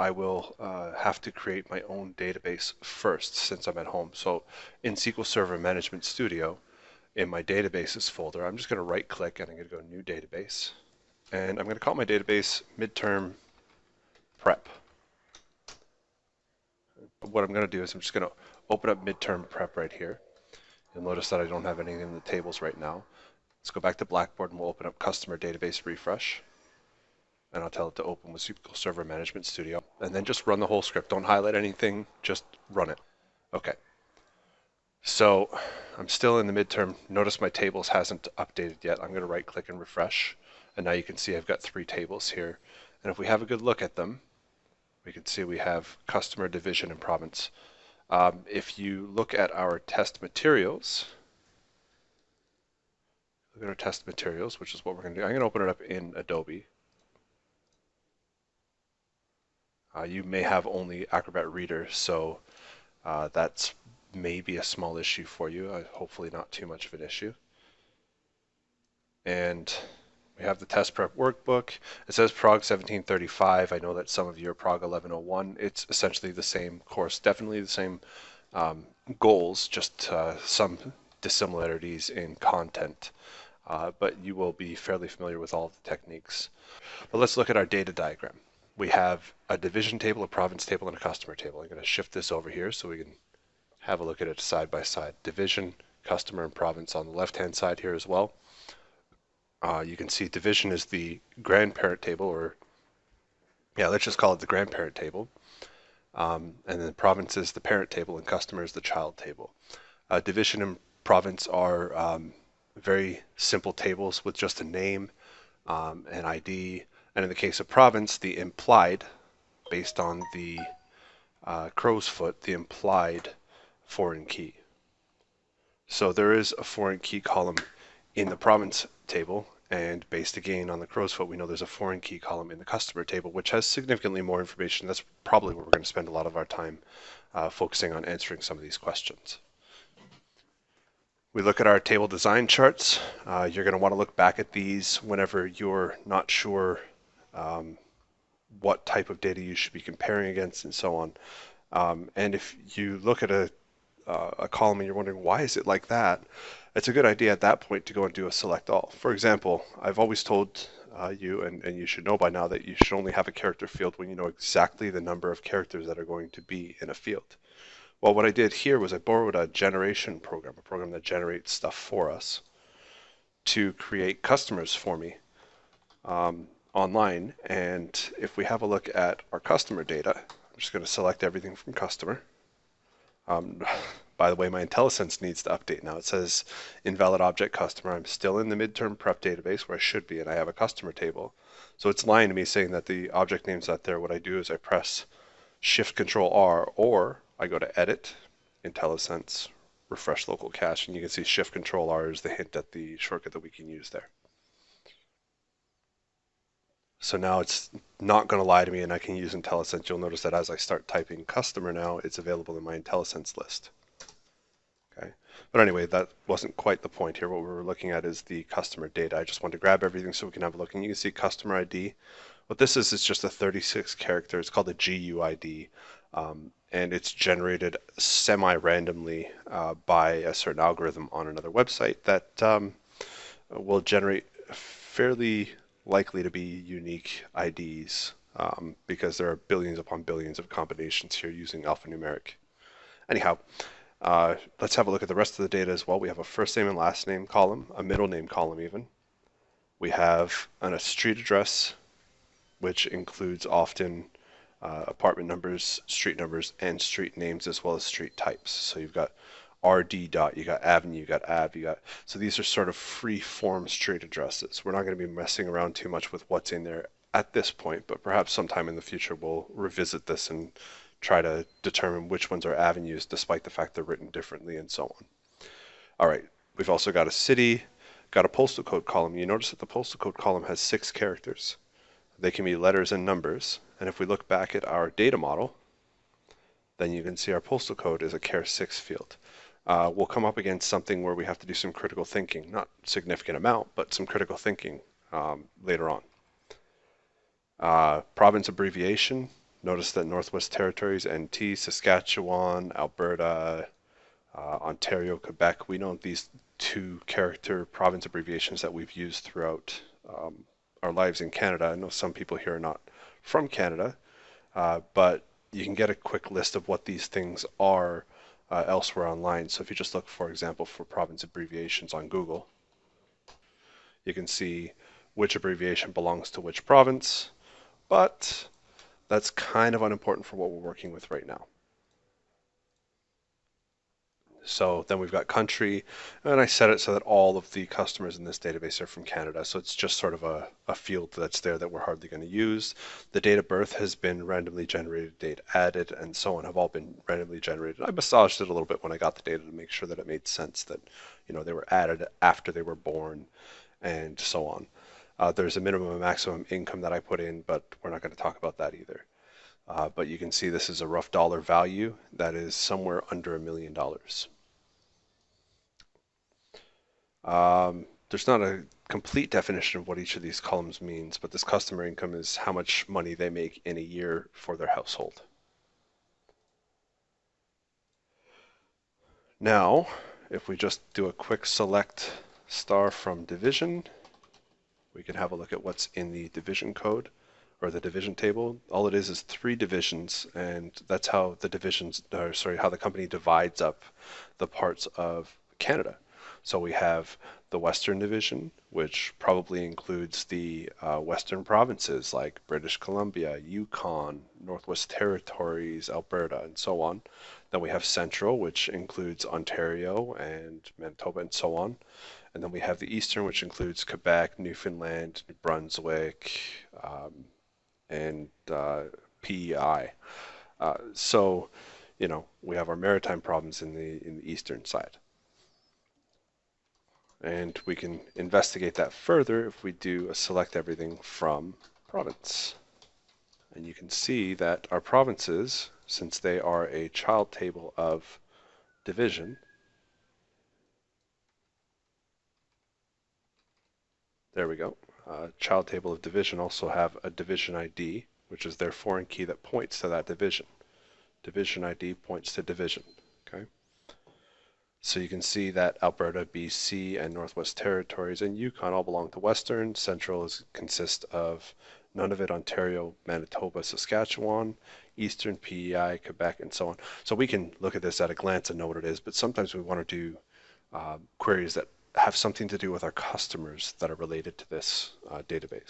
I will have to create my own database first since I'm at home. So in SQL Server Management Studio, in my databases folder, I'm just going to right click and I'm going to go new database. And I'm going to call my database midterm prep. What I'm going to do is I'm just going to open up midterm prep right here. You'll notice that I don't have anything in the tables right now. Let's go back to Blackboard and we'll open up customer database refresh. And I'll tell it to open with SQL Server Management Studio. And then just run the whole script. Don't highlight anything, just run it. Okay. So I'm still in the midterm. Notice my tables hasn't updated yet. I'm going to right click and refresh. And now you can see I've got 3 tables here. And if we have a good look at them, we can see we have customer, division, and province. If you look at our test materials, which is what we're going to do. I'm going to open it up in Adobe. You may have only Acrobat Reader, so that's maybe a small issue for you. Hopefully not too much of an issue. And we have the test prep workbook. It says PROG1735. I know that some of you are PROG1101. It's essentially the same course, definitely the same goals, just some dissimilarities in content. But you will be fairly familiar with all of the techniques. But let's look at our data diagram. We have a division table, a province table, and a customer table. I'm going to shift this over here so we can have a look at it side by side. Division, customer, and province on the left-hand side here as well. You can see division is the grandparent table, or yeah, let's just call it the grandparent table. And then province is the parent table and customer is the child table. Division and province are very simple tables with just a name, an ID, and in the case of province, the implied, based on the crow's foot, the implied foreign key. So there is a foreign key column in the province table, and based again on the crow's foot, we know there's a foreign key column in the customer table, which has significantly more information. That's probably where we're going to spend a lot of our time focusing on answering some of these questions. We look at our table design charts. You're going to want to look back at these whenever you're not sure what type of data you should be comparing against and so on. And if you look at a column and you're wondering why is it like that, it's a good idea at that point to go and do a select all. For example, I've always told you, and you should know by now, that you should only have a character field when you know exactly the number of characters that are going to be in a field. Well, what I did here was I borrowed a generation program, a program that generates stuff for us, to create customers for me online. And if we have a look at our customer data, I'm just going to select everything from customer. By the way, my IntelliSense needs to update now. It says invalid object customer. I'm still in the midterm prep database where I should be, and I have a customer table. So it's lying to me saying that the object name's not there. What I do is I press Shift Control R, or I go to Edit, IntelliSense, refresh local cache, and you can see Shift Control R is the hint at the shortcut that we can use there. So now it's not going to lie to me and I can use IntelliSense. You'll notice that as I start typing customer now, it's available in my IntelliSense list. Okay. But anyway, that wasn't quite the point here. What we were looking at is the customer data. I just wanted to grab everything so we can have a look. And you can see customer ID. What this is just a 36 character. It's called a GUID. And it's generated semi-randomly by a certain algorithm on another website that will generate fairly likely to be unique IDs because there are billions upon billions of combinations here using alphanumeric. Anyhow, let's have a look at the rest of the data as well. We have a first name and last name column, a middle name column even. We have a street address, which includes often apartment numbers, street numbers, and street names, as well as street types. So you've got RD dot, you got avenue, you got ave, you got, so these are sort of free form street addresses. We're not going to be messing around too much with what's in there at this point, but perhaps sometime in the future we'll revisit this and try to determine which ones are avenues despite the fact they're written differently and so on. All right, we've also got a city, got a postal code column. You notice that the postal code column has 6 characters. They can be letters and numbers, and if we look back at our data model, then you can see our postal code is a char 6 field. We'll come up against something where we have to do some critical thinking, not significant amount, but some critical thinking later on. Province abbreviation, Notice that Northwest Territories, NT, Saskatchewan, Alberta, Ontario, Quebec, we know these two character province abbreviations that we've used throughout our lives in Canada. I know some people here are not from Canada, but you can get a quick list of what these things are elsewhere online. So if you just look, for example, for province abbreviations on Google, you can see which abbreviation belongs to which province, but that's kind of unimportant for what we're working with right now. So then we've got country, and I set it so that all of the customers in this database are from Canada. So it's just sort of a field that's there that we're hardly going to use. The date of birth has been randomly generated, date added, and so on have all been randomly generated. I massaged it a little bit when I got the data to make sure that it made sense that, you know, they were added after they were born and so on. There's a minimum and maximum income that I put in, but we're not going to talk about that either. But you can see this is a rough dollar value that is somewhere under $1 million. There's not a complete definition of what each of these columns means, but this customer income is how much money they make in a year for their household. Now, if we just do a quick select star from division, we can have a look at what's in the division code or the division table. All it is 3 divisions, and that's how the divisions, or sorry, how the company divides up the parts of Canada. So we have the Western Division, which probably includes the Western provinces like British Columbia, Yukon, Northwest Territories, Alberta, and so on. Then we have Central, which includes Ontario and Manitoba and so on. And then we have the Eastern, which includes Quebec, Newfoundland, New Brunswick, and PEI. So, you know, we have our maritime province in the eastern side. And we can investigate that further if we do a select everything from province. And you can see that our provinces, since they are a child table of division, there we go. Child table of division also have a division ID, which is their foreign key that points to that division. Division ID points to division. Okay. So you can see that Alberta, BC, and Northwest Territories and Yukon all belong to Western. Central consists of Nunavut, Ontario, Manitoba, Saskatchewan, Eastern, PEI, Quebec, and so on. So we can look at this at a glance and know what it is, but sometimes we want to do queries that have something to do with our customers that are related to this database.